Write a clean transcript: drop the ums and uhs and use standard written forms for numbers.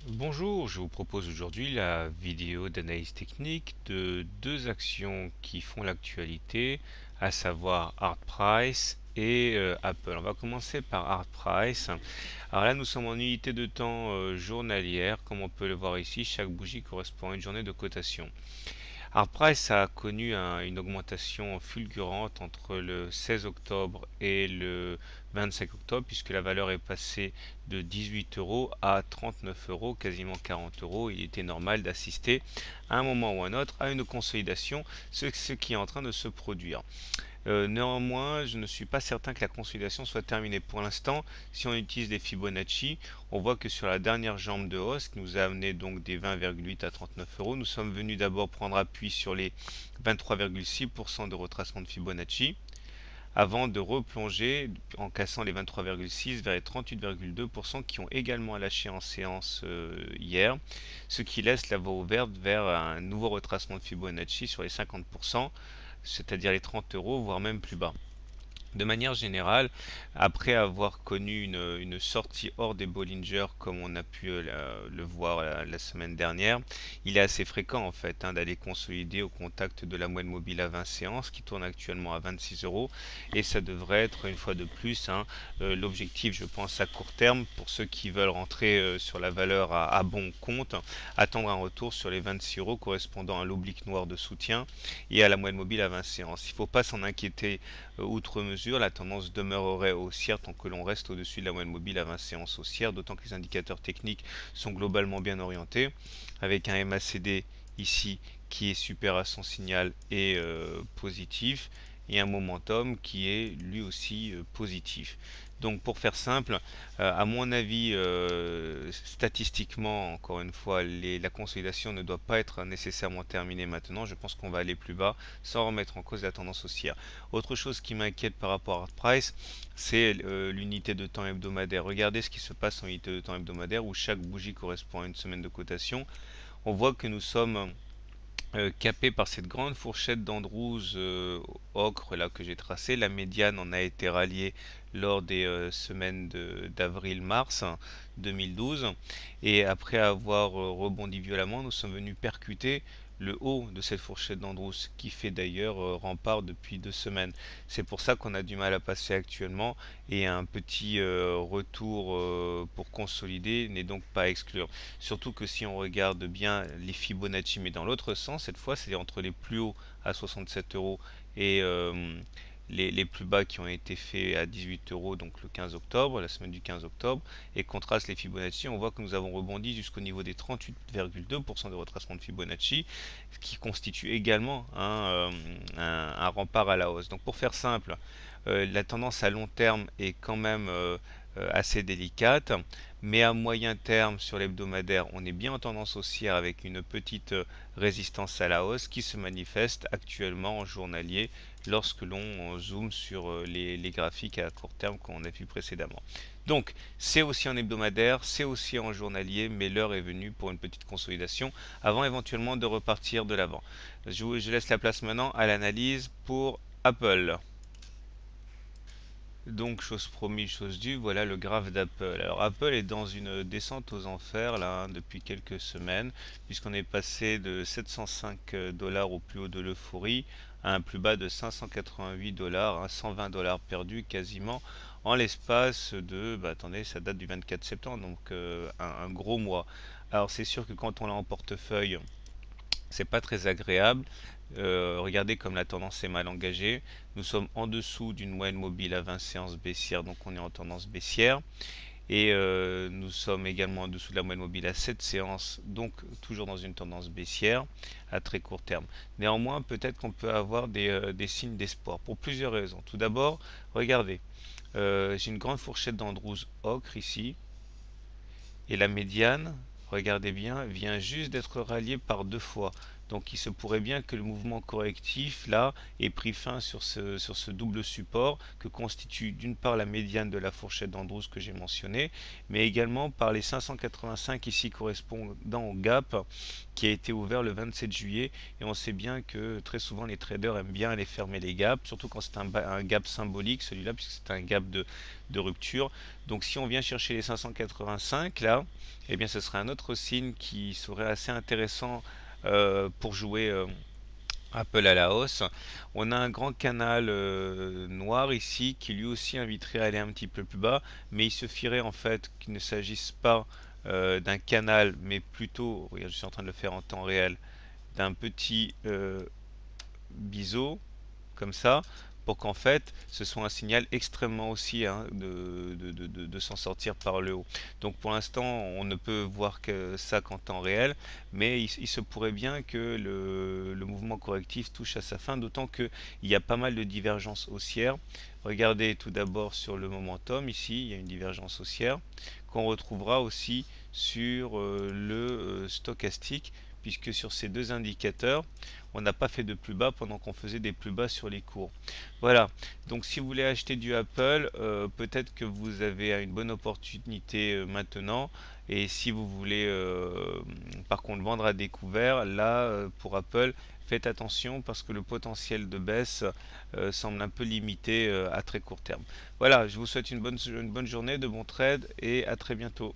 Bonjour, je vous propose aujourd'hui la vidéo d'analyse technique de deux actions qui font l'actualité, à savoir Art Price et Apple. On va commencer par Art Price. Alors là, nous sommes en unité de temps journalière. Comme on peut le voir ici, chaque bougie correspond à une journée de cotation. Artprice a connu une augmentation fulgurante entre le 16 octobre et le 25 octobre, puisque la valeur est passée de 18 euros à 39 euros, quasiment 40 euros. Il était normal d'assister à un moment ou à un autre à une consolidation, ce qui est en train de se produire. Néanmoins, je ne suis pas certain que la consolidation soit terminée. Pour l'instant, si on utilise des Fibonacci, on voit que sur la dernière jambe de hausse, qui nous a amené donc des 20,8 à 39 euros, nous sommes venus d'abord prendre appui sur les 23,6% de retracement de Fibonacci, avant de replonger en cassant les 23,6 vers les 38,2% qui ont également lâché en séance hier, ce qui laisse la voie ouverte vers un nouveau retracement de Fibonacci sur les 50%, c'est-à-dire les 30 euros, voire même plus bas. De manière générale, après avoir connu une sortie hors des Bollinger comme on a pu le voir la semaine dernière, il est assez fréquent en fait d'aller consolider au contact de la moyenne mobile à 20 séances qui tourne actuellement à 26 euros et ça devrait être une fois de plus l'objectif je pense à court terme pour ceux qui veulent rentrer sur la valeur à bon compte, attendre un retour sur les 26 euros correspondant à l'oblique noir de soutien et à la moyenne mobile à 20 séances. Il ne faut pas s'en inquiéter outre mesure, la tendance demeurerait haussière tant que l'on reste au-dessus de la moyenne mobile à 20 séances haussières, d'autant que les indicateurs techniques sont globalement bien orientés, avec un MACD ici qui est super à son signal et positif, et un momentum qui est lui aussi positif. Donc pour faire simple, à mon avis, statistiquement, encore une fois, la consolidation ne doit pas être nécessairement terminée maintenant. Je pense qu'on va aller plus bas sans remettre en cause la tendance haussière. Autre chose qui m'inquiète par rapport à Art Price, c'est l'unité de temps hebdomadaire. Regardez ce qui se passe en unité de temps hebdomadaire où chaque bougie correspond à une semaine de cotation. On voit que nous sommes capé par cette grande fourchette d'Andrews ocre là que j'ai tracée. La médiane en a été ralliée lors des semaines d'avril-mars 2012 et après avoir rebondi violemment, nous sommes venus percuter le haut de cette fourchette d'Andrews qui fait d'ailleurs rempart depuis 2 semaines. C'est pour ça qu'on a du mal à passer actuellement et un petit retour pour consolider n'est donc pas à exclure. Surtout que si on regarde bien les Fibonacci, mais dans l'autre sens, cette fois, c'est entre les plus hauts à 67 euros et les plus bas qui ont été faits à 18 euros, donc le 15 octobre, la semaine du 15 octobre, et contraste les Fibonacci, on voit que nous avons rebondi jusqu'au niveau des 38,2% de retracement de Fibonacci, ce qui constitue également un rempart à la hausse. Donc pour faire simple, la tendance à long terme est quand même assez délicate, mais à moyen terme sur l'hebdomadaire, on est bien en tendance haussière avec une petite résistance à la hausse qui se manifeste actuellement en journalier lorsque l'on zoome sur les graphiques à court terme qu'on a vu précédemment. Donc, c'est aussi en hebdomadaire, c'est aussi en journalier, mais l'heure est venue pour une petite consolidation avant éventuellement de repartir de l'avant. Je laisse la place maintenant à l'analyse pour Apple. Donc, chose promise, chose due, voilà le graphe d'Apple. Alors, Apple est dans une descente aux enfers là depuis quelques semaines, puisqu'on est passé de 705 dollars au plus haut de l'euphorie à un plus bas de 588 dollars, 120 dollars perdus quasiment en l'espace de, bah, attendez, ça date du 24 septembre, donc un gros mois. Alors, c'est sûr que quand on l'a en portefeuille, c'est pas très agréable. Regardez comme la tendance est mal engagée. Nous sommes en dessous d'une moyenne mobile à 20 séances baissière, donc on est en tendance baissière. Et nous sommes également en dessous de la moyenne mobile à 7 séances, donc toujours dans une tendance baissière à très court terme. Néanmoins, peut-être qu'on peut avoir des signes d'espoir pour plusieurs raisons. Tout d'abord, regardez, j'ai une grande fourchette d'Andrews ocre ici, et la médiane, regardez bien, vient juste d'être ralliée par deux fois. Donc il se pourrait bien que le mouvement correctif là ait pris fin sur ce double support que constitue d'une part la médiane de la fourchette d'Andrews que j'ai mentionné, mais également par les 585 ici correspondant au gap qui a été ouvert le 27 juillet. Et on sait bien que très souvent les traders aiment bien aller fermer les gaps, surtout quand c'est un gap symbolique, celui-là, puisque c'est un gap de rupture. Donc si on vient chercher les 585 là, eh bien ce serait un autre signe qui serait assez intéressant pour jouer Apple à la hausse. On a un grand canal noir ici qui lui aussi inviterait à aller un petit peu plus bas, mais il suffirait en fait qu'il ne s'agisse pas d'un canal, mais plutôt, regarde, je suis en train de le faire en temps réel, d'un petit biseau comme ça, pour qu'en fait ce soit un signal extrêmement haussier hein, de s'en sortir par le haut. Donc pour l'instant on ne peut voir que ça qu'en temps réel, mais il se pourrait bien que le mouvement correctif touche à sa fin, d'autant qu'il y a pas mal de divergences haussières. Regardez tout d'abord sur le momentum, ici il y a une divergence haussière qu'on retrouvera aussi sur le stochastique, puisque sur ces deux indicateurs on n'a pas fait de plus bas pendant qu'on faisait des plus bas sur les cours. Voilà, donc si vous voulez acheter du Apple, peut-être que vous avez une bonne opportunité maintenant. Et si vous voulez par contre vendre à découvert, là pour Apple, faites attention parce que le potentiel de baisse semble un peu limité à très court terme. Voilà, je vous souhaite une bonne journée, de bons trades et à très bientôt.